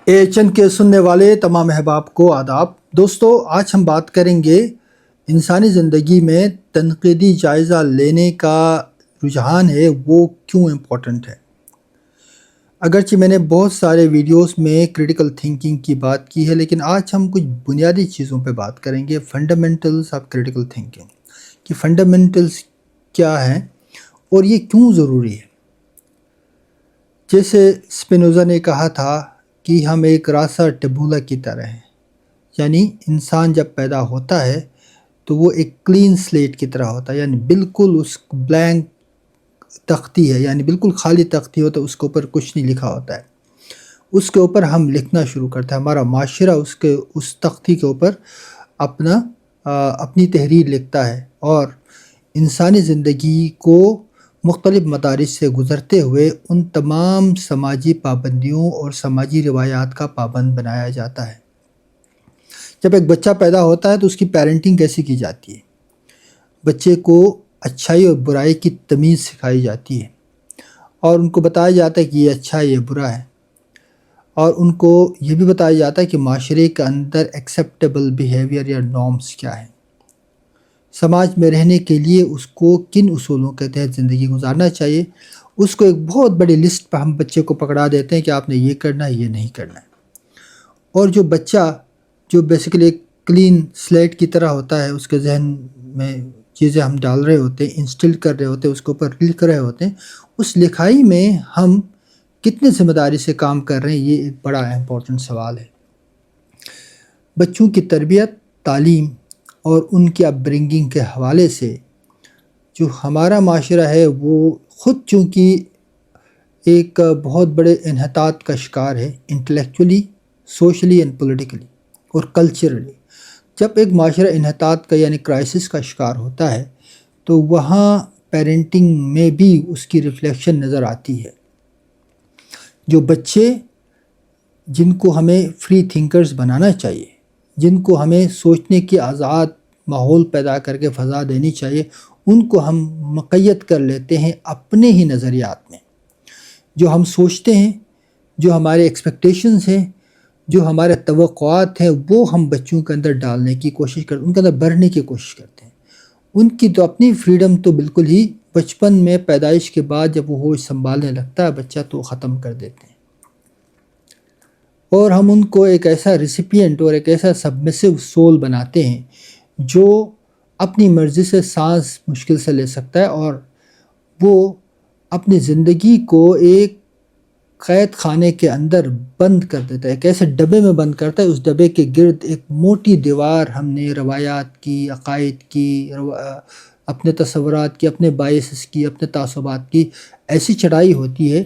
چند کے سننے والے تمام احباب کو آداب۔ دوستو، آج ہم بات کریں گے انسانی زندگی میں تنقیدی جائزہ لینے کا رجحان ہے وہ کیوں امپورٹنٹ ہے۔ اگرچہ میں نے بہت سارے ویڈیوز میں کریٹیکل تھنکنگ کی بات کی ہے، لیکن آج ہم کچھ بنیادی چیزوں پہ بات کریں گے، فنڈامنٹلز آف کریٹیکل تھنکنگ، کہ فنڈامنٹلز کیا ہیں اور یہ کیوں ضروری ہے۔ جیسے اسپینوزا نے کہا تھا کہ ہم ایک راسا ٹیبولا کی طرح ہیں، یعنی انسان جب پیدا ہوتا ہے تو وہ ایک کلین سلیٹ کی طرح ہوتا ہے، یعنی بالکل اس بلینک تختی ہے، یعنی بالکل خالی تختی ہوتا ہے، اس کے اوپر کچھ نہیں لکھا ہوتا ہے۔ اس کے اوپر ہم لکھنا شروع کرتے ہیں، ہمارا معاشرہ اس تختی کے اوپر اپنی تحریر لکھتا ہے، اور انسانی زندگی کو مختلف مدارج سے گزرتے ہوئے ان تمام سماجی پابندیوں اور سماجی روایات کا پابند بنایا جاتا ہے۔ جب ایک بچہ پیدا ہوتا ہے تو اس کی پیرنٹنگ کیسی کی جاتی ہے؟ بچے کو اچھائی اور برائی کی تمیز سکھائی جاتی ہے، اور ان کو بتایا جاتا ہے کہ یہ اچھا ہے یہ برا ہے، اور ان کو یہ بھی بتایا جاتا ہے کہ معاشرے کے اندر ایکسیپٹیبل بیہیویئر یا نارمز کیا ہیں، سماج میں رہنے کے لیے اس کو کن اصولوں کے تحت زندگی گزارنا چاہیے۔ اس کو ایک بہت بڑی لسٹ پہ ہم بچے کو پکڑا دیتے ہیں کہ آپ نے یہ کرنا ہے، یہ نہیں کرنا ہے، اور جو بچہ جو بیسیکلی ایک کلین سلیٹ کی طرح ہوتا ہے، اس کے ذہن میں چیزیں ہم ڈال رہے ہوتے ہیں، انسٹل کر رہے ہوتے ہیں، اس کے اوپر لکھ رہے ہوتے ہیں، اس لکھائی میں ہم کتنے ذمہ داری سے کام کر رہے ہیں، یہ ایک بڑا امپورٹنٹ سوال ہے۔ بچوں کی تربیت، تعلیم اور ان کی اپ برنگنگ کے حوالے سے جو ہمارا معاشرہ ہے وہ خود چونکہ ایک بہت بڑے انحطاط کا شکار ہے، انٹلیکچولی، سوشلی اینڈ پولیٹیکلی اور کلچرلی۔ جب ایک معاشرہ انحطاط کا یعنی کرائسس کا شکار ہوتا ہے تو وہاں پیرنٹنگ میں بھی اس کی ریفلیکشن نظر آتی ہے۔ جو بچے جن کو ہمیں فری تھنکرز بنانا چاہیے، جن کو ہمیں سوچنے کی آزاد ماحول پیدا کر کے فضا دینی چاہیے، ان کو ہم مقید کر لیتے ہیں اپنے ہی نظریات میں۔ جو ہم سوچتے ہیں، جو ہمارے ایکسپیکٹیشنز ہیں، جو ہمارے توقعات ہیں، وہ ہم بچوں کے اندر ڈالنے کی کوشش کرتے ہیں، ان کے اندر بھرنے کی کوشش کرتے ہیں۔ ان کی تو اپنی فریڈم تو بالکل ہی بچپن میں پیدائش کے بعد جب وہ ہوش سنبھالنے لگتا ہے بچہ تو ختم کر دیتے ہیں، اور ہم ان کو ایک ایسا ریسیپینٹ اور ایک ایسا سبمسو سول بناتے ہیں جو اپنی مرضی سے سانس مشکل سے لے سکتا ہے، اور وہ اپنی زندگی کو ایک قید خانے کے اندر بند کر دیتا ہے، ایک ایسے ڈبے میں بند کرتا ہے۔ اس ڈبے کے گرد ایک موٹی دیوار ہم نے روایات کی، عقائد کی، اپنے تصورات کی، اپنے بائسز کی، اپنے تعصبات کی ایسی چڑھائی ہوتی ہے،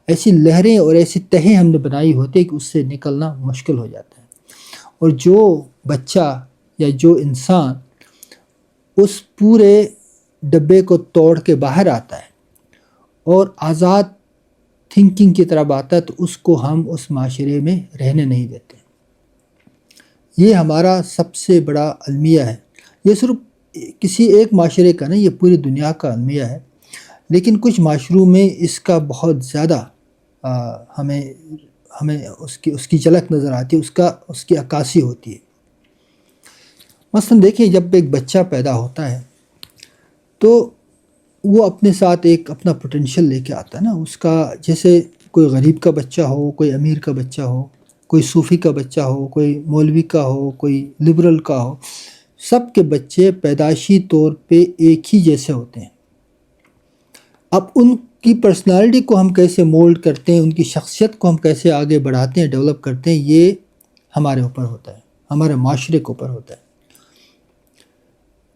ایسی لہریں اور ایسی تہیں ہم نے بنائی ہوتی ہے کہ اس سے نکلنا مشکل ہو جاتا ہے۔ اور جو بچہ یا جو انسان اس پورے ڈبے کو توڑ کے باہر آتا ہے اور آزاد تھنکنگ کی طرف آتا ہے تو اس کو ہم اس معاشرے میں رہنے نہیں دیتے۔ یہ ہمارا سب سے بڑا المیہ ہے۔ یہ صرف کسی ایک معاشرے کا نہیں، یہ پوری دنیا کا المیہ ہے، لیکن کچھ معاشروں میں اس کا بہت زیادہ ہمیں اس کی جھلک نظر آتی ہے، اس کی عکاسی ہوتی ہے۔ مثلا دیکھیں، جب ایک بچہ پیدا ہوتا ہے تو وہ اپنے ساتھ ایک اپنا پوٹینشیل لے کے آتا ہے نا، اس کا جیسے کوئی غریب کا بچہ ہو، کوئی امیر کا بچہ ہو، کوئی صوفی کا بچہ ہو، کوئی مولوی کا ہو، کوئی لبرل کا ہو، سب کے بچے پیدائشی طور پہ ایک ہی جیسے ہوتے ہیں۔ اب ان کی پرسنالٹی کو ہم کیسے مولڈ کرتے ہیں، ان کی شخصیت کو ہم کیسے آگے بڑھاتے ہیں، ڈیولپ کرتے ہیں، یہ ہمارے اوپر ہوتا ہے، ہمارے معاشرے کے اوپر ہوتا ہے۔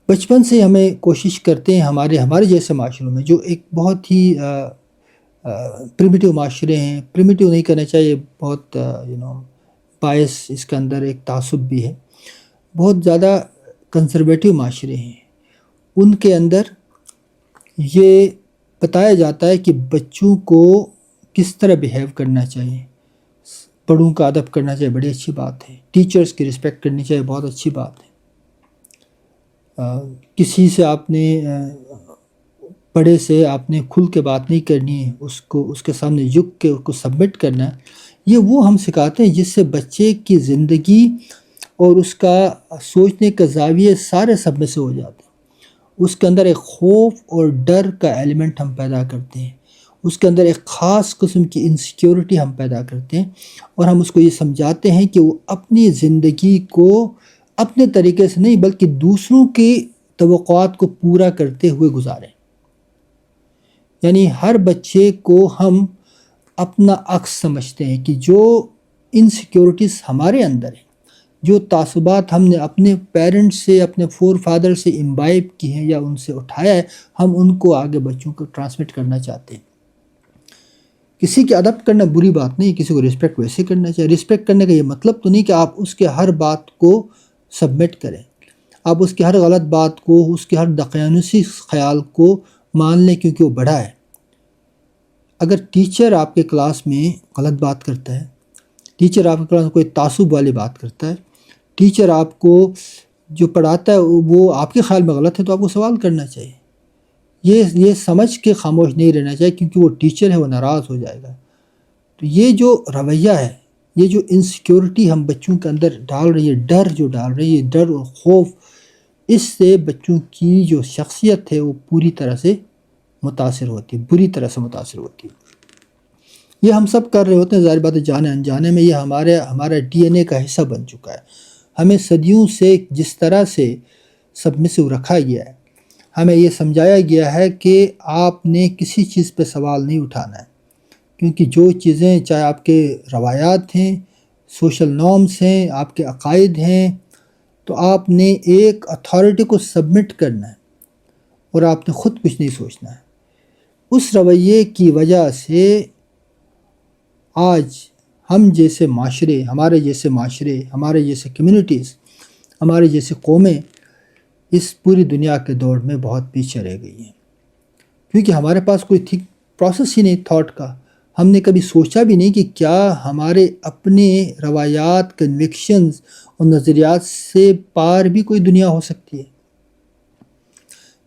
بچپن سے ہمیں کوشش کرتے ہیں ہمارے جیسے معاشروں میں جو ایک بہت ہی پریمیٹیو معاشرے ہیں، پریمیٹیو نہیں کرنا چاہیے، بہت باعث اس کے اندر ایک تعصب بھی ہے، بہت زیادہ کنزرویٹیو معاشرے ہیں، ان کے اندر یہ بتایا جاتا ہے کہ بچوں کو کس طرح بیہیو کرنا چاہیے، بڑوں کا ادب کرنا چاہیے، بڑی اچھی بات ہے، ٹیچرز کی رسپیکٹ کرنی چاہیے، بہت اچھی بات ہے، کسی سے آپ نے بڑے سے آپ نے کھل کے بات نہیں کرنی ہے، اس کے سامنے جھک کے اس کو سبمٹ کرنا ہے، یہ وہ ہم سکھاتے ہیں جس سے بچے کی زندگی اور اس کا سوچنے کا زاویے سارے سب میں سے ہو جاتے ہیں۔ اس کے اندر ایک خوف اور ڈر کا ایلیمنٹ ہم پیدا کرتے ہیں، اس کے اندر ایک خاص قسم کی انسیکیورٹی ہم پیدا کرتے ہیں، اور ہم اس کو یہ سمجھاتے ہیں کہ وہ اپنی زندگی کو اپنے طریقے سے نہیں بلکہ دوسروں کی توقعات کو پورا کرتے ہوئے گزاریں۔ یعنی ہر بچے کو ہم اپنا عکس سمجھتے ہیں کہ جو انسیکیورٹیز ہمارے اندر ہیں، جو تعصبات ہم نے اپنے پیرنٹس سے، اپنے فور فادر سے امبائب کی ہیں یا ان سے اٹھایا ہے، ہم ان کو آگے بچوں کو ٹرانسمٹ کرنا چاہتے ہیں۔ کسی کی ادب کرنا بری بات نہیں، کسی کو رسپیکٹ ویسے کرنا چاہیے۔ رسپیکٹ کرنے کا یہ مطلب تو نہیں کہ آپ اس کے ہر بات کو سبمٹ کریں، آپ اس کی ہر غلط بات کو، اس کے ہر دقیانوسی خیال کو مان لیں کیونکہ وہ بڑا ہے۔ اگر ٹیچر آپ کے کلاس میں غلط بات کرتا ہے، ٹیچر آپ کے کلاس میں کوئی تعصب والی بات کرتا ہے، ٹیچر آپ کو جو پڑھاتا ہے وہ آپ کے خیال میں غلط ہے، تو آپ کو سوال کرنا چاہیے۔ یہ سمجھ کے خاموش نہیں رہنا چاہیے کیونکہ وہ ٹیچر ہے، وہ ناراض ہو جائے گا۔ تو یہ جو رویہ ہے، یہ جو انسیکیورٹی ہم بچوں کے اندر ڈال رہی ہے، ڈر جو ڈال رہی ہے، ڈر اور خوف، اس سے بچوں کی جو شخصیت ہے وہ پوری طرح سے متاثر ہوتی ہے، بری طرح سے متاثر ہوتی ہے۔ یہ ہم سب کر رہے ہوتے ہیں، ظاہر بات ہے جانے انجانے میں، یہ ہمارا ڈی این اے کا حصہ بن چکا ہے۔ ہمیں صدیوں سے جس طرح سے سبمسو رکھا گیا ہے، ہمیں یہ سمجھایا گیا ہے کہ آپ نے کسی چیز پہ سوال نہیں اٹھانا ہے، کیونکہ جو چیزیں چاہے آپ کے روایات ہیں، سوشل نارمز ہیں، آپ کے عقائد ہیں، تو آپ نے ایک اتھارٹی کو سبمٹ کرنا ہے اور آپ نے خود کچھ نہیں سوچنا ہے۔ اس رویے کی وجہ سے آج ہم جیسے معاشرے، ہمارے جیسے کمیونٹیز، ہمارے جیسے قومیں اس پوری دنیا کے دور میں بہت پیچھے رہ گئی ہیں، کیونکہ ہمارے پاس کوئی پروسیس ہی نہیں تھاٹ کا۔ ہم نے کبھی سوچا بھی نہیں کہ کیا ہمارے اپنے روایات، کنوکشنز اور نظریات سے پار بھی کوئی دنیا ہو سکتی ہے۔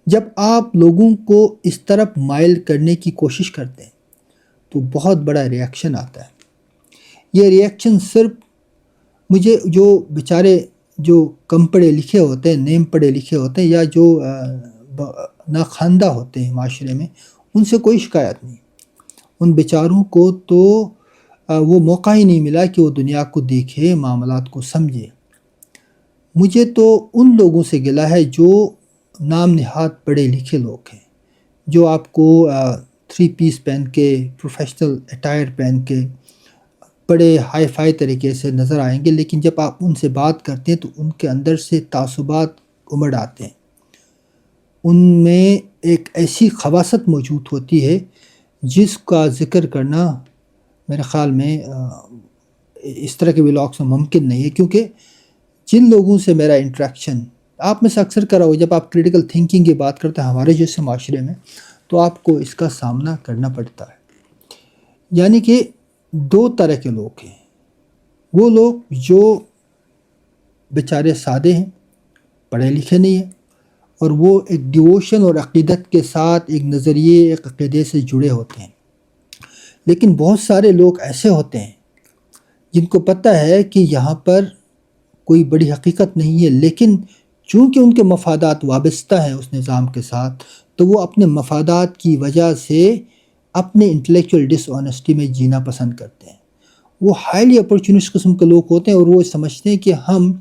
جب آپ لوگوں کو اس طرف مائل کرنے کی کوشش کرتے ہیں تو بہت بڑا ریئیکشن آتا ہے۔ یہ ریئیکشن صرف مجھے جو بیچارے جو کم پڑھے لکھے ہوتے ہیں، نیم پڑھے لکھے ہوتے ہیں، یا جو ناخواندہ ہوتے ہیں معاشرے میں، ان سے کوئی شکایت نہیں۔ ان بیچاروں کو تو وہ موقع ہی نہیں ملا کہ وہ دنیا کو دیکھے، معاملات کو سمجھے۔ مجھے تو ان لوگوں سے گلہ ہے جو نام نہاد پڑھے لکھے لوگ ہیں، جو آپ کو 3 پیس پہن کے، پروفیشنل اٹائر پہن کے، بڑے ہائی فائی طریقے سے نظر آئیں گے، لیکن جب آپ ان سے بات کرتے ہیں تو ان کے اندر سے تعصبات امڑ آتے ہیں۔ ان میں ایک ایسی خباثت موجود ہوتی ہے جس کا ذکر کرنا میرے خیال میں اس طرح کے ولاگس میں ممکن نہیں ہے، کیونکہ جن لوگوں سے میرا انٹریکشن آپ میں سے اکثر کرا ہو، جب آپ کریٹیکل تھنکنگ کی بات کرتے ہیں ہمارے جیسے معاشرے میں، تو آپ کو اس کا سامنا کرنا پڑتا ہے۔ یعنی کہ 2 طرح کے لوگ ہیں، وہ لوگ جو بیچارے سادے ہیں، پڑھے لکھے نہیں ہیں، اور وہ ایک ڈیووشن اور عقیدت کے ساتھ ایک نظریے، ایک عقیدے سے جڑے ہوتے ہیں۔ لیکن بہت سارے لوگ ایسے ہوتے ہیں جن کو پتہ ہے کہ یہاں پر کوئی بڑی حقیقت نہیں ہے، لیکن چونکہ ان کے مفادات وابستہ ہیں اس نظام کے ساتھ، تو وہ اپنے مفادات کی وجہ سے اپنے انٹلیکچوئل ڈس آنیسٹی میں جینا پسند کرتے ہیں۔ وہ ہائیلی اپرچونسٹ قسم کے لوگ ہوتے ہیں، اور وہ سمجھتے ہیں کہ ہم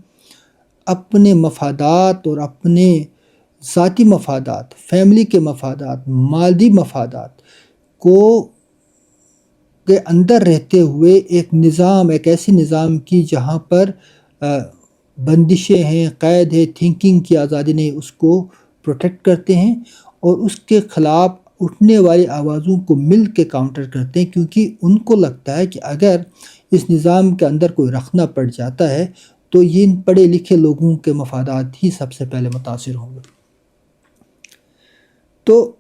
اپنے مفادات اور اپنے ذاتی مفادات، فیملی کے مفادات، مادی مفادات کو کے اندر رہتے ہوئے ایک نظام، ایک ایسے نظام کی جہاں پر بندشیں ہیں، قید ہے، تھنکنگ کی آزادی نہیں، اس کو پروٹیکٹ کرتے ہیں، اور اس کے خلاف اٹھنے والی آوازوں کو مل کے کاؤنٹر کرتے ہیں، کیونکہ ان کو لگتا ہے کہ اگر اس نظام کے اندر کوئی رخنہ پڑ جاتا ہے تو ان پڑھے لکھے لوگوں کے مفادات ہی سب سے پہلے متاثر ہوں گے۔ تو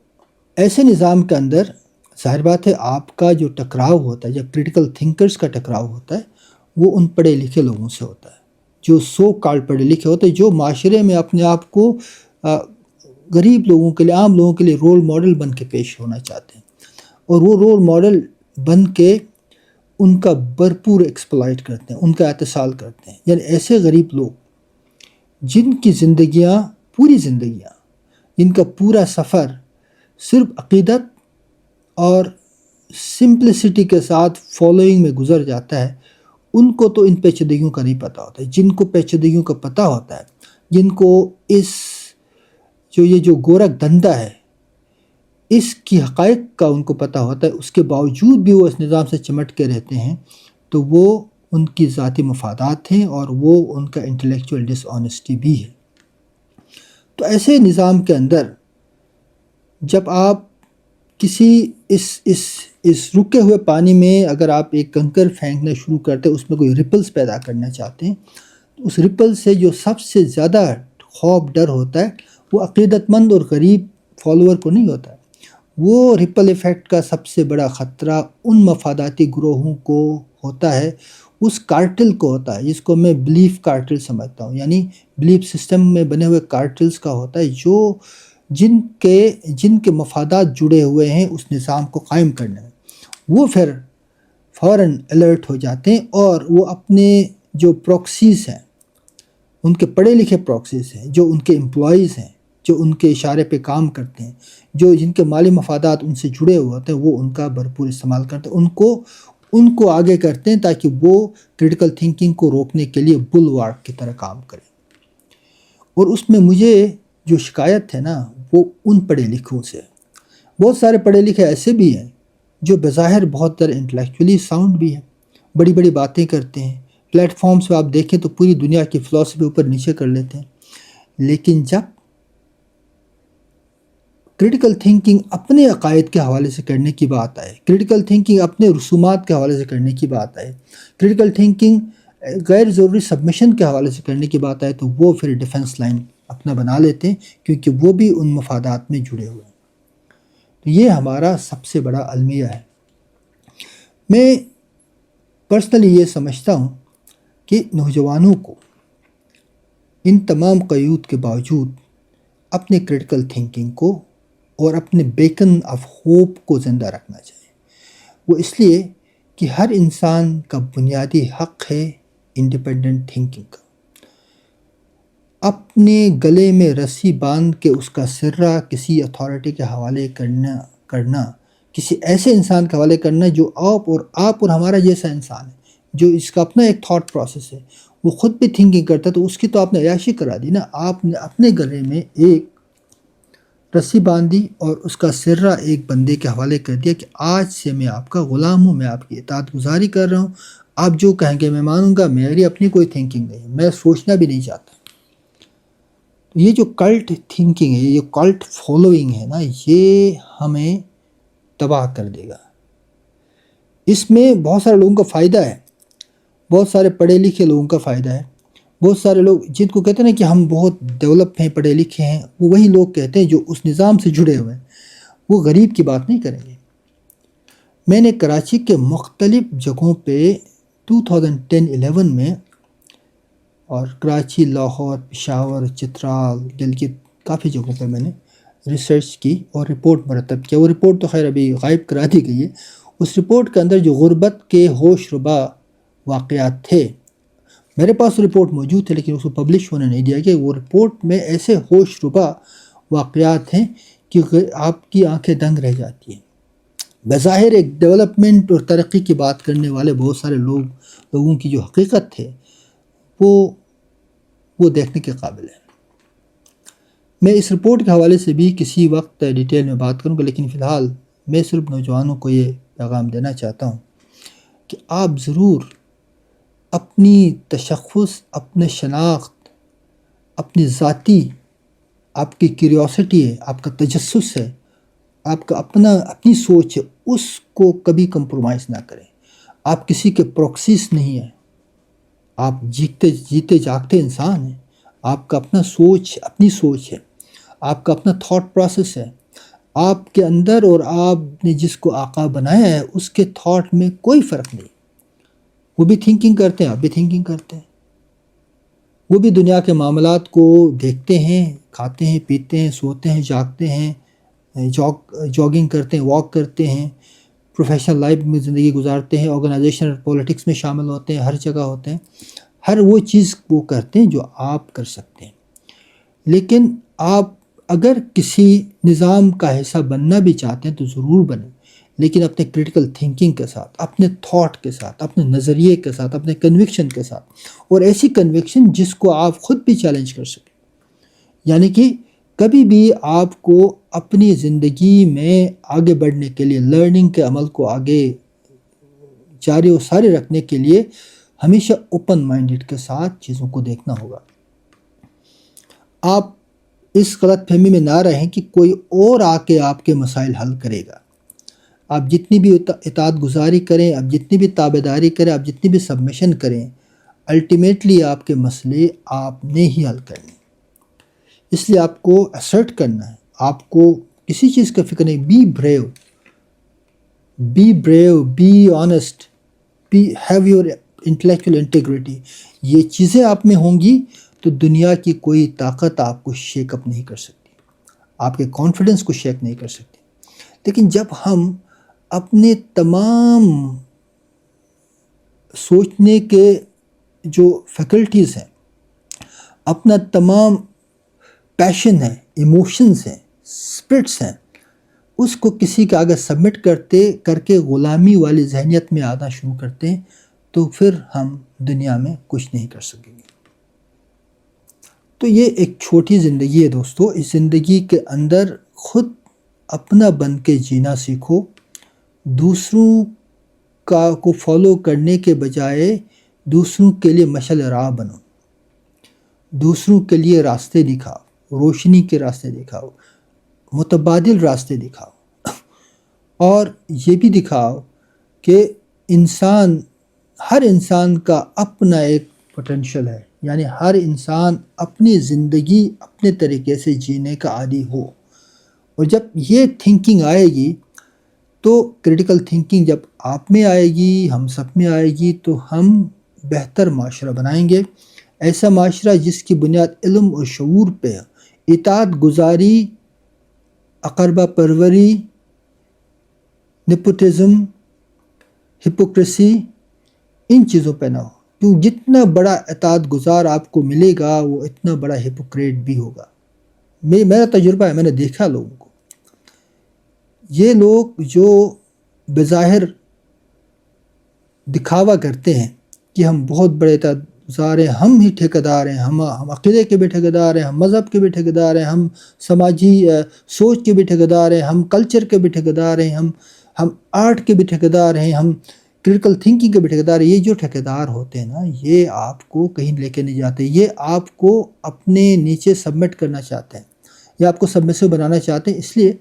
ایسے نظام کے اندر ظاہر بات ہے آپ کا جو ٹکراؤ ہوتا ہے، جب کریٹیکل تھنکرز کا ٹکراؤ ہوتا ہے، وہ ان پڑھے لکھے لوگوں سے ہوتا ہے، جو سو کالڈ پڑھے لکھے ہوتے ہیں، جو معاشرے میں اپنے آپ کو غریب لوگوں کے لیے، عام لوگوں کے لیے رول ماڈل بن کے پیش ہونا چاہتے ہیں، اور وہ رول ماڈل بن کے ان کا بھرپور ایکسپلائٹ کرتے ہیں، ان کا اتصال کرتے ہیں. یعنی ایسے غریب لوگ جن کی زندگیاں، پوری زندگیاں، جن کا پورا سفر صرف عقیدت اور سمپلسٹی کے ساتھ فالوئنگ میں گزر جاتا ہے، ان کو تو ان پیچیدگیوں کا نہیں پتہ ہوتا ہے. جن کو پیچیدگیوں کا پتہ ہوتا ہے، جن کو یہ جو گورکھ دھندا ہے اس کی حقائق کا ان کو پتہ ہوتا ہے، اس کے باوجود بھی وہ اس نظام سے چمٹ کے رہتے ہیں، تو وہ ان کی ذاتی مفادات ہیں اور وہ ان کا انٹلیکچوئل ڈس آنیسٹی بھی ہے. تو ایسے نظام کے اندر جب آپ کسی اس رکے ہوئے پانی میں اگر آپ ایک کنکر پھینکنا شروع کرتے، اس میں کوئی ریپلز پیدا کرنا چاہتے ہیں، تو اس ریپل سے جو سب سے زیادہ خوف ڈر ہوتا ہے وہ عقیدت مند اور غریب فالوور کو نہیں ہوتا ہے. وہ ریپل ایفیکٹ کا سب سے بڑا خطرہ ان مفاداتی گروہوں کو ہوتا ہے، اس کارٹل کو ہوتا ہے جس کو میں بلیف کارٹل سمجھتا ہوں. یعنی بلیف سسٹم میں بنے ہوئے کارٹلز کا ہوتا ہے جو جن کے مفادات جڑے ہوئے ہیں اس نظام کو قائم کرنے میں. وہ پھر فوراً الرٹ ہو جاتے ہیں اور وہ اپنے جو پروکسیز ہیں، ان کے پڑھے لکھے پروکسیز ہیں، جو ان کے امپلائیز ہیں، جو ان کے اشارے پہ کام کرتے ہیں، جن کے مالی مفادات ان سے جڑے ہوئے ہوتے ہیں، وہ ان کا بھرپور استعمال کرتے ہیں، ان کو آگے کرتے ہیں تاکہ وہ کریٹیکل تھنکنگ کو روکنے کے لیے بل وارک کی طرح کام کریں. اور اس میں مجھے جو شکایت ہے نا وہ ان پڑھے لکھوں سے. بہت سارے پڑھے لکھے ایسے بھی ہیں جو بظاہر بہت انٹلیکچولی ساؤنڈ بھی ہیں، بڑی بڑی باتیں کرتے ہیں، پلیٹ فارمز پہ آپ دیکھیں تو پوری دنیا کی فلسفی اوپر نیچے کر لیتے ہیں. لیکن جب کریٹیکل تھنکنگ اپنے عقائد کے حوالے سے کرنے کی بات آئے، کریٹیکل تھنکنگ اپنے رسومات کے حوالے سے کرنے کی بات آئے، کریٹیکل تھنکنگ غیر ضروری سبمیشن کے حوالے سے کرنے کی بات آئے، تو وہ پھر ڈیفنس لائن اپنا بنا لیتے ہیں کیونکہ وہ بھی ان مفادات میں جڑے ہوئے ہیں. تو یہ ہمارا سب سے بڑا المیہ ہے. میں پرسنلی یہ سمجھتا ہوں کہ نوجوانوں کو ان تمام قیود کے باوجود اپنے کریٹیکل تھنکنگ کو اور اپنے بیکن آف ہوپ کو زندہ رکھنا چاہیے. وہ اس لیے کہ ہر انسان کا بنیادی حق ہے انڈیپینڈنٹ تھنکنگ کا. اپنے گلے میں رسی باندھ کے اس کا سرہ کسی اتھارٹی کے حوالے کرنا کسی ایسے انسان کے حوالے کرنا جو آپ اور ہمارا جیسا انسان ہے، جو اس کا اپنا ایک تھاٹ پروسیس ہے، وہ خود بھی تھنکنگ کرتا ہے، تو اس کی تو آپ نے عیاشی کرا دی نا. آپ نے اپنے گلے میں ایک رسی باندھی اور اس کا سرہ ایک بندے کے حوالے کر دیا کہ آج سے میں آپ کا غلام ہوں، میں آپ کی اطاعت گزاری کر رہا ہوں، آپ جو کہیں گے میں مانوں گا، میری اپنی کوئی تھنکنگ نہیں ہے، میں سوچنا بھی نہیں چاہتا. یہ جو کلٹ تھنکنگ ہے، یہ کلٹ فالوئنگ ہے نا، یہ ہمیں تباہ کر دے گا. اس میں بہت سارے لوگوں کا فائدہ ہے، بہت سارے پڑھے لکھے لوگوں کا فائدہ ہے. بہت سارے لوگ جن کو کہتے ہیں نا کہ ہم بہت ڈیولپ ہیں، پڑھے لکھے ہیں، وہ وہی لوگ کہتے ہیں جو اس نظام سے جڑے ہوئے ہیں. وہ غریب کی بات نہیں کریں گے. میں نے کراچی کے مختلف جگہوں پہ 2010-11 میں، اور کراچی، لاہور، پشاور، چترال، گلگت، کافی جگہوں پہ میں نے ریسرچ کی اور رپورٹ مرتب کیا. وہ رپورٹ تو خیر ابھی غائب کرا دی گئی ہے. اس رپورٹ کے اندر جو غربت کے ہوش ربا واقعات تھے، میرے پاس رپورٹ موجود تھے لیکن اس کو پبلش ہونے نہیں دیا گیا. وہ رپورٹ میں ایسے ہوش ربا واقعات ہیں کہ آپ کی آنکھیں دنگ رہ جاتی ہیں. بظاہر ایک ڈیولپمنٹ اور ترقی کی بات کرنے والے بہت سارے لوگوں کی جو حقیقت ہے وہ دیکھنے کے قابل ہے. میں اس رپورٹ کے حوالے سے بھی کسی وقت ڈیٹیل میں بات کروں گا، لیکن فی الحال میں صرف نوجوانوں کو یہ پیغام دینا چاہتا ہوں کہ آپ ضرور اپنی تشخص، اپنے شناخت، اپنی ذاتی آپ کی کیوریوسٹی ہے، آپ کا تجسس ہے، آپ کا اپنی سوچ ہے، اس کو کبھی کمپرومائز نہ کریں. آپ کسی کے پروکسیز نہیں ہیں، آپ جیتے جاگتے انسان ہیں. آپ کا اپنی سوچ ہے، آپ کا اپنا تھاٹ پروسیس ہے. آپ کے اندر اور آپ نے جس کو آقا بنایا ہے اس کے تھاٹ میں کوئی فرق نہیں. وہ بھی تھنکنگ کرتے ہیں، آپ بھی تھنکنگ کرتے ہیں. وہ بھی دنیا کے معاملات کو دیکھتے ہیں، کھاتے ہیں، پیتے ہیں، سوتے ہیں، جاگتے ہیں، جاگنگ کرتے ہیں، واک کرتے ہیں، پروفیشنل لائف میں زندگی گزارتے ہیں، آرگنائزیشن اور پولیٹکس میں شامل ہوتے ہیں، ہر جگہ ہوتے ہیں، ہر وہ چیز وہ کرتے ہیں جو آپ کر سکتے ہیں۔ لیکن آپ اگر کسی نظام کا حصہ بننا بھی چاہتے ہیں تو ضرور بنیں، لیکن اپنے کریٹیکل تھنکنگ کے ساتھ، اپنے تھاٹ کے ساتھ، اپنے نظریے کے ساتھ، اپنے کنوکشن کے ساتھ، اور ایسی کنوکشن جس کو آپ خود بھی چیلنج کر سکیں۔ یعنی کہ کبھی بھی آپ کو اپنی زندگی میں آگے بڑھنے کے لیے، لرننگ کے عمل کو آگے جاری و ساری رکھنے کے لیے ہمیشہ اوپن مائنڈڈ کے ساتھ چیزوں کو دیکھنا ہوگا۔ آپ اس غلط فہمی میں نہ رہیں کہ کوئی اور آ کے آپ کے مسائل حل کرے گا۔ آپ جتنی بھی اطاعت گزاری کریں، آپ جتنی بھی تابعداری کریں، آپ جتنی بھی سبمیشن کریں، الٹیمیٹلی آپ کے مسئلے آپ نے ہی حل کرنے۔ اس لیے آپ کو اسرٹ کرنا ہے، آپ کو کسی چیز کا فکر نہیں۔ Be brave, be honest, have your intellectual integrity. یہ چیزیں آپ میں ہوں گی تو دنیا کی کوئی طاقت آپ کو شیک اپ نہیں کر سکتی، آپ کے کانفیڈنس کو شیک نہیں کر سکتی۔ لیکن جب ہم اپنے تمام سوچنے کے جو فیکلٹیز ہیں، اپنا تمام پیشن ہے، ایموشنز ہیں، اسپرٹس ہیں، اس کو کسی کے آگے سبمٹ کر کے غلامی والی ذہنیت میں آنا شروع کرتے ہیں تو پھر ہم دنیا میں کچھ نہیں کر سکیں گے۔ تو یہ ایک چھوٹی زندگی ہے دوستو، اس زندگی کے اندر خود اپنا بن کے جینا سیکھو، دوسروں کو فالو کرنے کے بجائے دوسروں کے لیے مشعل راہ بنو، دوسروں کے لیے راستے دکھاؤ، روشنی کے راستے دکھاؤ، متبادل راستے دکھاؤ، اور یہ بھی دکھاؤ کہ ہر انسان کا اپنا ایک پوٹینشل ہے، یعنی ہر انسان اپنی زندگی اپنے طریقے سے جینے کا عادی ہو۔ اور جب یہ تھنکنگ آئے گی تو کریٹیکل تھنکنگ جب آپ میں آئے گی، ہم سب میں آئے گی، تو ہم بہتر معاشرہ بنائیں گے، ایسا معاشرہ جس کی بنیاد علم اور شعور پہ ہے، اطاعت گزاری، اقربا پروری، نیپوٹزم، ہپوکریسی، ان چیزوں پہ نہ ہو، کیوں جتنا بڑا اطاعت گزار آپ کو ملے گا وہ اتنا بڑا ہپوکریٹ بھی ہوگا۔ میرا تجربہ ہے، میں نے دیکھا لوگوں کو، یہ لوگ جو بظاہر دکھاوا کرتے ہیں کہ ہم بہت بڑے اطاعت گزار ہیں، ہم ہی ٹھیکیدار ہیں، ہم عقیدے کے بھی ٹھیکیدار ہیں، ہم مذہب کے بھی ٹھیکیدار ہیں، ہم سماجی سوچ کے بھی ٹھیکیدار ہیں، ہم کلچر کے بھی ٹھیکیدار ہیں، ہم آرٹ کے بھی ٹھیکیدار ہیں، ہم کریٹیکل تھنکنگ کے بھی ٹھیکیدار ہیں۔ یہ جو ٹھیکیدار ہوتے ہیں نا، یہ آپ کو کہیں لے کے نہیں جاتے، یہ آپ کو اپنے نیچے سبمٹ کرنا چاہتے ہیں، یا آپ کو سبمسو بنانا چاہتے ہیں۔ اس لیے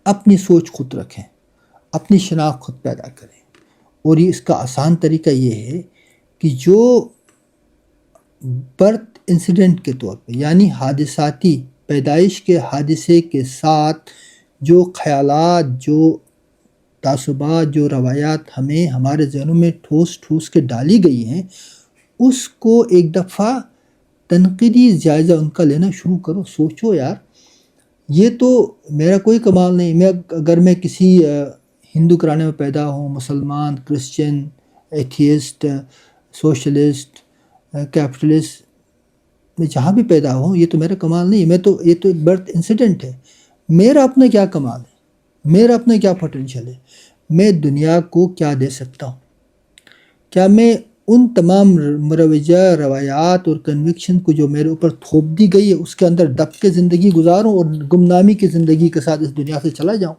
اپنی سوچ خود رکھیں، اپنی شناخت خود پیدا کریں، اور اس کا آسان طریقہ یہ ہے کہ جو برتھ انسیڈنٹ کے طور پہ، یعنی حادثاتی پیدائش کے حادثے کے ساتھ جو خیالات، جو تعصبات، جو روایات ہمیں ہمارے ذہنوں میں ٹھوس کے ڈالی گئی ہیں، اس کو ایک دفعہ تنقیدی جائزہ ان کا لینا شروع کرو۔ سوچو یار، یہ تو میرا کوئی کمال نہیں، اگر میں کسی ہندو گھرانے میں پیدا ہوں، مسلمان، کرسچن، ایتھیسٹ، سوشلسٹ، کیپٹلسٹ، میں جہاں بھی پیدا ہوں، یہ تو میرا کمال نہیں، یہ تو ایک برتھ انسیڈنٹ ہے۔ میرا اپنا کیا کمال ہے، میرا اپنا کیا پوٹینشل ہے، میں دنیا کو کیا دے سکتا ہوں؟ کیا میں ان تمام مروجہ روایات اور کنوکشن کو جو میرے اوپر تھوپ دی گئی ہے اس کے اندر دب کے زندگی گزاروں اور گمنامی کی زندگی کے ساتھ اس دنیا سے چلا جاؤں،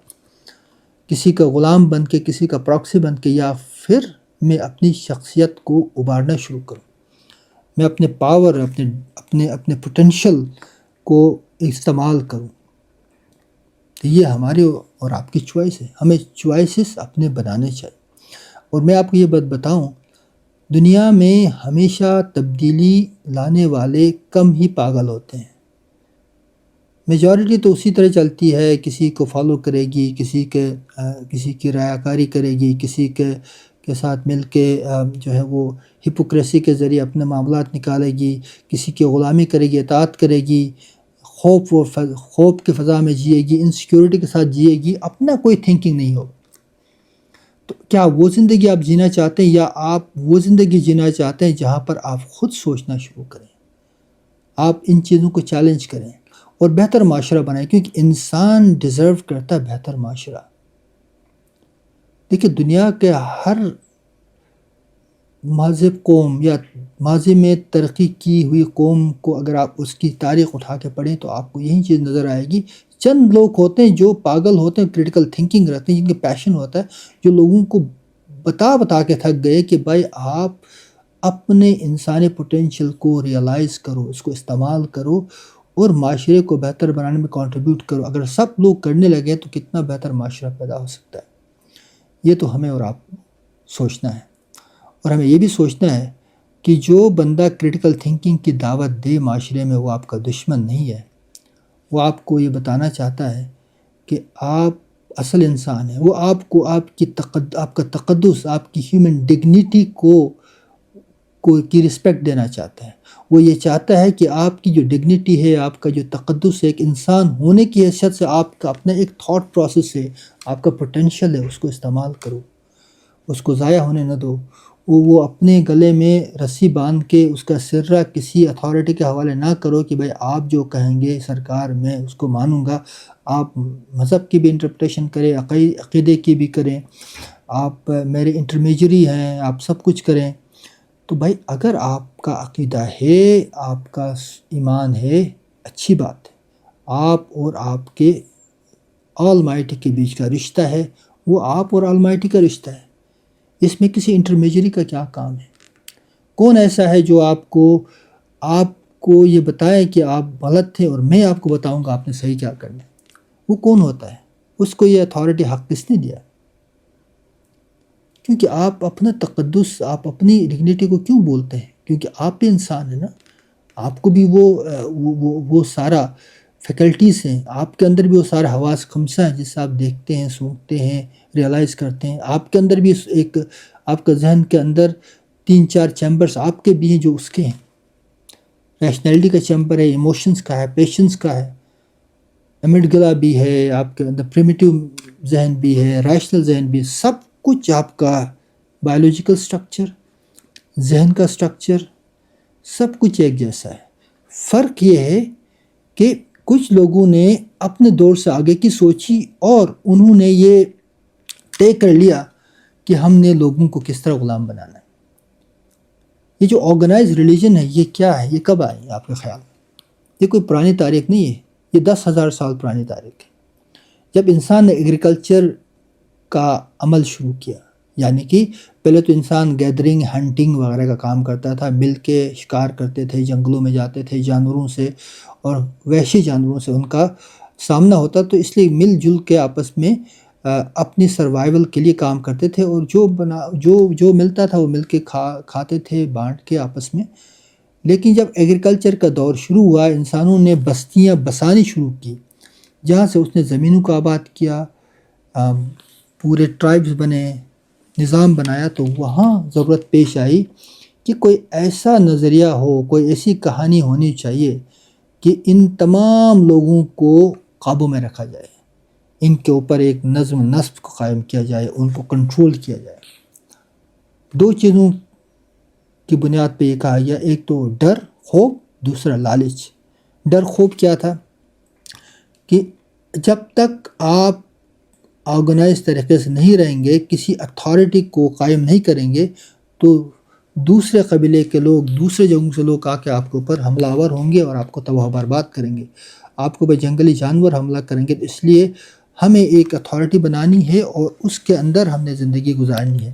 کسی کا غلام بن کے، کسی کا پراکسی بن کے، یا پھر میں اپنی شخصیت کو ابھارنا شروع کروں، میں اپنے پاور، اپنے پوٹینشل کو استعمال کروں؟ یہ ہماری اور آپ کی چوائس ہے، ہمیں چوائسز اپنے بنانے چاہیے۔ اور میں آپ کو یہ بات بتاؤں، دنیا میں ہمیشہ تبدیلی لانے والے کم ہی پاگل ہوتے ہیں، میجورٹی تو اسی طرح چلتی ہے، کسی کو فالو کرے گی، کسی کی رعایا کاری کرے گی، کسی کے ساتھ مل کے جو ہے وہ ہپوکریسی کے ذریعے اپنے معاملات نکالے گی، کسی کی غلامی کرے گی، اطاعت کرے گی، خوف کی فضا میں جیے گی، انسیکیورٹی کے ساتھ جیے گی، اپنا کوئی تھنکنگ نہیں ہوگا۔ تو کیا وہ زندگی آپ جینا چاہتے ہیں، یا آپ وہ زندگی جینا چاہتے ہیں جہاں پر آپ خود سوچنا شروع کریں، آپ ان چیزوں کو چیلنج کریں اور بہتر معاشرہ بنائیں، کیونکہ انسان ڈیزرو کرتا ہے بہتر معاشرہ۔ دیکھیے دنیا کے ہر مہذب قوم یا ماضی میں ترقی کی ہوئی قوم کو اگر آپ اس کی تاریخ اٹھا کے پڑھیں تو آپ کو یہی چیز نظر آئے گی۔ چند لوگ ہوتے ہیں جو پاگل ہوتے ہیں، کریٹیکل تھنکنگ رکھتے ہیں، جن کے پیشن ہوتا ہے، جو لوگوں کو بتا کے تھک گئے کہ بھائی آپ اپنے انسانی پوٹینشیل کو ریئلائز کرو، اس کو استعمال کرو اور معاشرے کو بہتر بنانے میں کنٹریبیوٹ کرو۔ اگر سب لوگ کرنے لگے تو کتنا بہتر معاشرہ پیدا ہو سکتا ہے۔ یہ تو ہمیں اور آپ کو سوچنا ہے، اور ہمیں یہ بھی سوچنا ہے کہ جو بندہ کریٹیکل تھنکنگ کی دعوت دے معاشرے میں، وہ آپ کا دشمن نہیں ہے، وہ آپ کو یہ بتانا چاہتا ہے کہ آپ اصل انسان ہیں۔ وہ آپ کو آپ کا تقدس، آپ کی ہیومن ڈگنیٹی کی رسپیکٹ دینا چاہتا ہے۔ وہ یہ چاہتا ہے کہ آپ کی جو ڈگنیٹی ہے، آپ کا جو تقدس ہے، ایک انسان ہونے کی حیثیت سے آپ کا اپنا ایک تھاٹ پروسیس ہے، آپ کا پوٹینشیل ہے، اس کو استعمال کرو، اس کو ضائع ہونے نہ دو۔ وہ اپنے گلے میں رسی باندھ کے اس کا سرہ کسی اتھارٹی کے حوالے نہ کرو کہ بھائی آپ جو کہیں گے سرکار میں اس کو مانوں گا۔ آپ مذہب کی بھی انٹرپریٹیشن کریں، عقیدے کی بھی کریں، آپ میرے انٹرمیجری ہیں، آپ سب کچھ کریں۔ تو بھائی اگر آپ کا عقیدہ ہے، آپ کا ایمان ہے، اچھی بات ہے۔ آپ اور آپ کے آل مائٹی کے بیچ کا رشتہ ہے، وہ آپ اور آل مائٹی کا رشتہ ہے، اس میں کسی انٹرمیجری کا کیا کام ہے؟ کون ایسا ہے جو آپ کو یہ بتائے کہ آپ غلط تھے اور میں آپ کو بتاؤں گا آپ نے صحیح کیا کرنا ہے؟ وہ کون ہوتا ہے؟ اس کو یہ اتھارٹی حق کس نے دیا؟ کیونکہ آپ اپنا تقدس، آپ اپنی ڈگنیٹی کو کیوں بولتے ہیں؟ کیونکہ آپ بھی انسان ہیں نا، آپ کو بھی وہ سارا فیکلٹیز ہیں، آپ کے اندر بھی وہ سارا حواس خمسہ ہیں جس سے آپ دیکھتے ہیں، سونگتے ہیں، ریئلائز کرتے ہیں۔ آپ کے اندر بھی ایک، آپ کا ذہن کے اندر 3-4 چیمبرز آپ کے بھی ہیں جو اس کے ہیں۔ ریشنلٹی کا چیمبر ہے، ایموشنز کا ہے، پیشنس کا ہے، امیڈگلا بھی ہے، آپ کے اندر پریمیٹیو ذہن بھی ہے، ریشنل ذہن بھی ہے، سب کچھ آپ کا بایولوجیکل سٹرکچر، ذہن کا سٹرکچر، سب کچھ ایک جیسا ہے۔ فرق یہ ہے کہ کچھ لوگوں نے اپنے دور سے آگے کی سوچی اور انہوں نے یہ طے کر لیا کہ ہم نے لوگوں کو کس طرح غلام بنانا ہے۔ یہ جو آرگنائز ریلیجن ہے، یہ کیا ہے؟ یہ کب آئی آپ کے خیال میں؟ یہ کوئی پرانی تاریخ نہیں ہے، یہ 10,000 سال پرانی تاریخ ہے۔ جب انسان نے ایگریکلچر کا عمل شروع کیا، یعنی کہ پہلے تو انسان گیدرنگ، ہنٹنگ وغیرہ کا کام کرتا تھا، مل کے شکار کرتے تھے، جنگلوں میں جاتے تھے، جانوروں سے اور وحشی جانوروں سے ان کا سامنا ہوتا، تو اس لیے مل جل کے آپس میں اپنی سروائیول کے لیے کام کرتے تھے، اور جو ملتا تھا وہ مل کے کھاتے تھے، بانٹ کے آپس میں۔ لیکن جب ایگریکلچر کا دور شروع ہوا، انسانوں نے بستیاں بسانی شروع کی، جہاں سے اس نے زمینوں کو آباد کیا، پورے ٹرائبز بنے، نظام بنایا، تو وہاں ضرورت پیش آئی کہ کوئی ایسا نظریہ ہو، کوئی ایسی کہانی ہونی چاہیے کہ ان تمام لوگوں کو قابو میں رکھا جائے، ان کے اوپر ایک نظم و نسق کو قائم کیا جائے، ان کو کنٹرول کیا جائے۔ دو چیزوں کی بنیاد پہ یہ کہا گیا، ایک تو ڈر خوف، دوسرا لالچ۔ ڈر خوف کیا تھا کہ جب تک آپ آرگنائز طریقے سے نہیں رہیں گے، کسی اتھارٹی کو قائم نہیں کریں گے، تو دوسرے قبیلے کے لوگ، دوسرے جگہوں سے لوگ آ کے آپ کے اوپر حملہ آور ہوں گے اور آپ کو تباہ و برباد کریں گے، آپ کو جنگلی جانور حملہ کریں گے۔ تو اس لیے ہمیں ایک اتھارٹی بنانی ہے اور اس کے اندر ہم نے زندگی گزارنی ہے،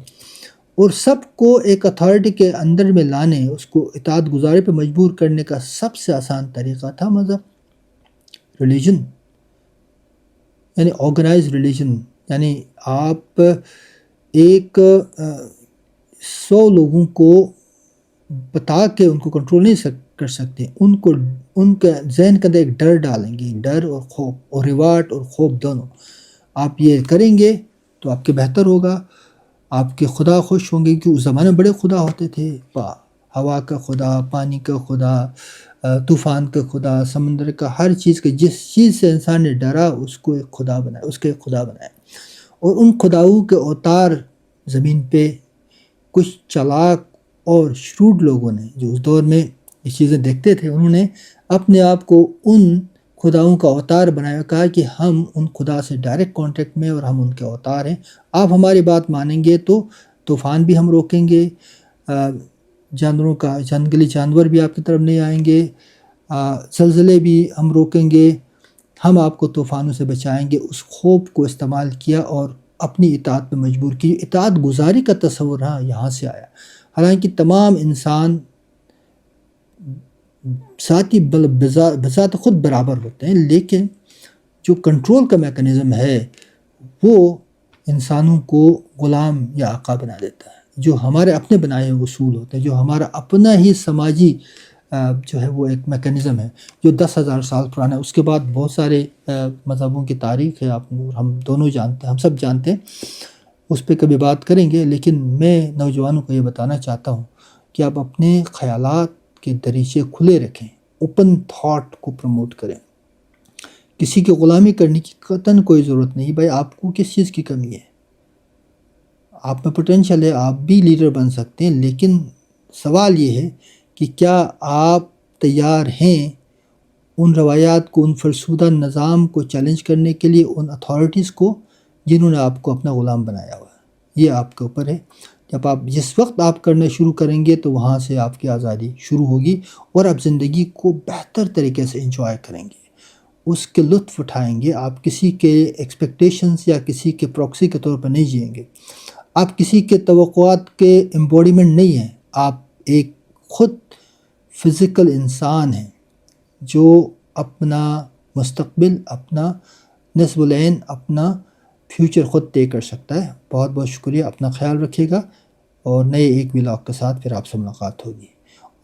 اور سب کو ایک اتھارٹی کے اندر میں لانے، اس کو اطاعت گزاری پہ مجبور کرنے کا سب سے آسان طریقہ تھا مذہب، ریلیجن، یعنی آرگنائز ریلیجن۔ یعنی آپ ایک 100 لوگوں کو بتا کے ان کو کنٹرول نہیں کر سکتے، ان کے ذہن کے اندر ایک ڈر ڈالیں گے، ڈر اور خوف، اور ریوارڈ اور خوف دونوں۔ آپ یہ کریں گے تو آپ کے بہتر ہوگا، آپ کے خدا خوش ہوں گے، کہ اس زمانے میں بڑے خدا ہوتے تھے، ہوا کا خدا، پانی کا خدا، طوفان کا خدا، سمندر کا، ہر چیز کا، جس چیز سے انسان نے ڈرا اس کو ایک خدا بنایا، اس کے ایک خدا بنایا، اور ان خداؤں کے اوتار زمین پہ کچھ چالاک اور شروڈ لوگوں نے جو اس دور میں یہ چیزیں دیکھتے تھے، انہوں نے اپنے آپ کو ان خداؤں کا اوتار بنایا، کہا کہ ہم ان خدا سے ڈائریکٹ کانٹیکٹ میں اور ہم ان کے اوتار ہیں، آپ ہماری بات مانیں گے تو طوفان بھی ہم روکیں گے، جانوروں کا جنگلی جانور بھی آپ کی طرف نہیں آئیں گے، زلزلے بھی ہم روکیں گے، ہم آپ کو طوفانوں سے بچائیں گے۔ اس خوف کو استعمال کیا اور اپنی اطاعت پہ مجبور کی۔ اطاعت گزاری کا تصور یہاں سے آیا، حالانکہ تمام انسان ذاتی بذات خود برابر ہوتے ہیں، لیکن جو کنٹرول کا میکنزم ہے وہ انسانوں کو غلام یا آقا بنا دیتا ہے۔ جو ہمارے اپنے بنائے ہوئے اصول ہوتے ہیں، جو ہمارا اپنا ہی سماجی جو ہے وہ ایک میکنزم ہے جو 10,000 سال پرانا ہے۔ اس کے بعد بہت سارے مذہبوں کی تاریخ ہے، ہم دونوں جانتے ہیں، ہم سب جانتے ہیں، اس پہ کبھی بات کریں گے۔ لیکن میں نوجوانوں کو یہ بتانا چاہتا ہوں کہ آپ اپنے خیالات کے دریچے کھلے رکھیں، اوپن تھاٹ کو پروموٹ کریں، کسی کی غلامی کرنے کی قطعاً کوئی ضرورت نہیں۔ بھائی آپ کو کس چیز کی کمی ہے؟ آپ میں پوٹینشیل ہے، آپ بھی لیڈر بن سکتے ہیں، لیکن سوال یہ ہے کہ کیا آپ تیار ہیں ان روایات کو، ان فرسودہ نظام کو چیلنج کرنے کے لیے، ان اتھارٹیز کو جنہوں نے آپ کو اپنا غلام بنایا ہوا ہے؟ یہ آپ کے اوپر ہے۔ جس وقت آپ کرنا شروع کریں گے تو وہاں سے آپ کی آزادی شروع ہوگی اور آپ زندگی کو بہتر طریقے سے انجوائے کریں گے، اس کے لطف اٹھائیں گے۔ آپ کسی کے ایکسپیکٹیشنز یا کسی کے پروکسی کے طور پر نہیں جئیں گے، آپ کسی کے توقعات کے امبوڈیمنٹ نہیں ہیں، آپ ایک خود فزیکل انسان ہیں جو اپنا مستقبل، اپنا نصب العین، اپنا فیوچر خود طے کر سکتا ہے۔ بہت بہت شکریہ، اپنا خیال رکھیے گا، اور نئے ایک ولاگ کے ساتھ پھر آپ سے ملاقات ہوگی،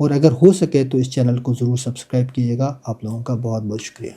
اور اگر ہو سکے تو اس چینل کو ضرور سبسکرائب کیجیے گا۔ آپ لوگوں کا بہت بہت شکریہ۔